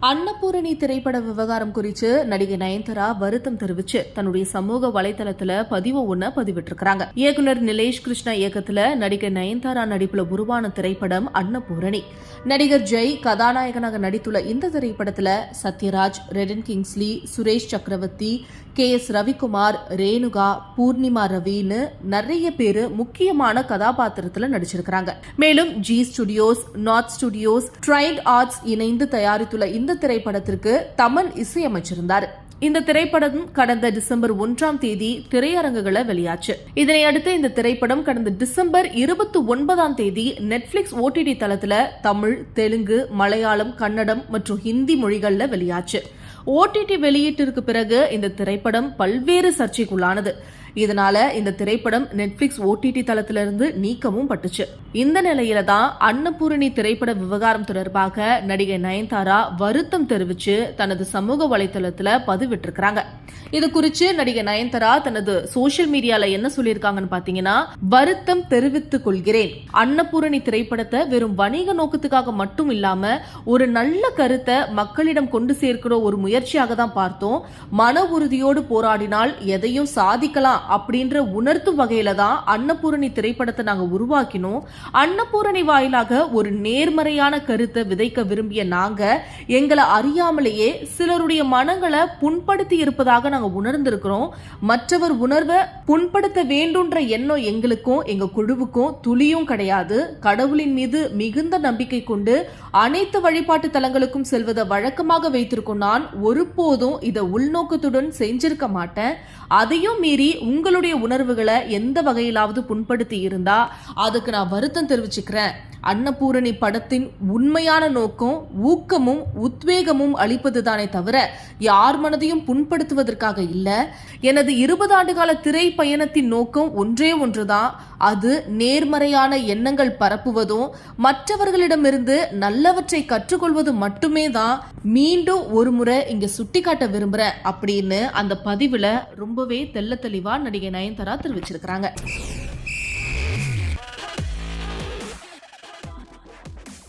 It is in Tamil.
அன்னபூரணி திரைப்பட விவகாரம் குறித்து நடிகை நயன்தாரா வருத்தம் தெரிவிச்சு தன்னுடைய சமூக வலைதளத்துல பதிவு ஒண்ண பதிவிட்டிருக்காங்க. இயக்குனர் நிலேஷ் கிருஷ்ணா இயக்கத்துல நடிகை நயன்தாரா நடிப்புல உருவான திரைப்படம் அன்னபூரணி. நடிகர் ஜெய் கதாநாயகனாக நடித்துள்ள இந்த திரைப்படத்துல சத்யராஜ், ரெடன் கிங்ஸ்லி, சுரேஷ் சக்கரவர்த்தி, KS ரவிக்குமார், ரேணுகா, பூர்ணிமா ரவின்னு நிறைய பேரு முக்கியமான கதாபாத்திரத்துல நடிச்சிருக்காங்க. மேலும் G studios, north studios, trained arts இணைந்து தயாரித்துள்ள இந்த திரைப்படத்திற்கு தமன் இசையமைச்சிருந்தார். இந்த திரைப்படம் கடந்த டிசம்பர் 1ஆம் தேதி திரையரங்குகளை வெளியாச்சு. இதனையடுத்து இந்த திரைப்படம் கடந்த டிசம்பர் 29ஆம் தேதி நெட்ஃபிளிக்ஸ் OTT தளத்துல தமிழ், தெலுங்கு, மலையாளம், கன்னடம் மற்றும் ஹிந்தி மொழிகள்ல வெளியாச்சு. OTT வெளியீட்டிற்கு பிறகு இந்த திரைப்படம் பல்வேறு சர்ச்சைக்குள்ளானது. இதனால இந்த திரைப்படம் நெட்ஃபிளிக்ஸ் OTT தளத்திலிருந்து நீக்கமும் பட்டுச்சு. இந்த நிலையில தான் அன்னபூரணி திரைப்பட விவகாரம் தொடர்பாக நடிகை நயன்தாரா வருத்தம் தெரிவிச்சு தனது சமூக வலைதளத்துல பதிவிட்டிருக்காங்க. இது குறித்து நடிகை நயன்தாரா தனது சோசியல் மீடியால என்ன சொல்லியிருக்காங்கன்னு பாத்தீங்கன்னா, வருத்தம் தெரிவித்துக் கொள்கிறேன். அன்னபூரணி திரைப்படத்தை வெறும் வணிக நோக்கத்துக்காக மட்டும் இல்லாம ஒரு நல்ல கருத்தை மக்களிடம் கொண்டு சேர்க்கிற ஒரு முயற்சியாக தான் பார்த்தோம். மன உறுதியோடு போராடினால் எதையும் சாதிக்கலாம் அப்படின்ற உணர்த்தும் வகையில தான் அன்னபூரணி திரைப்படத்தை நாங்க உருவாக்கினோம். அன்னபூரணி வாயிலாக ஒரு நேர்மறையான கருத்தை விதைக்க விரும்பிய நாங்க எங்களை அறியாமலேயே சிலருடைய மனங்களை புண்படுத்தி இருப்பதாக நாங்க உணர்ந்திருக்கிறோம். மற்றவர் உணர்வை புண்படுத்த வேண்டும்ன்ற எண்ணம் எங்களுக்கும் எங்க குழுவுக்கும் துளியும் கிடையாது. கடவுளின் மீது மிகுந்த நம்பிக்கை கொண்டு அனைத்து வழிபாட்டு தலங்களுக்கும் செல்வதை வழக்கமாக வைத்திருக்கும் நான் ஒருபோதும் இதை உள்நோக்கத்துடன் செஞ்சிருக்க மாட்டேன். அதையும் மீறி உங்களுடைய உணர்வுகளை எந்த வகையிலாவது புண்படுத்தி இருந்தா அதுக்கு நான் வருத்தம் தெரிவிச்சுக்கிறேன். அன்னபூரணி படத்தின் உண்மையான நோக்கம் ஊக்கமும் உத்வேகமும் அளிப்பதுதானே தவிர யார் மனதையும் புண்படுத்துவதற்காக இல்ல. எனது 20 ஆண்டுகால திரை பயணத்தின் நோக்கம் ஒன்றே ஒன்றுதான். அது நேர்மறையான எண்ணங்கள் பரப்புவதும் மற்றவர்களிடமிருந்து நல்லவற்றை கற்றுக்கொள்வது மட்டுமே தான். மீண்டும் ஒரு முறை இங்க சுட்டிக்காட்ட விரும்புறேன் அப்படின்னு அந்த பதிவுல ரொம்பவே தெள்ள தெளிவா நடிகை நயன்தாரா தெரிவிச்சிருக்காங்க.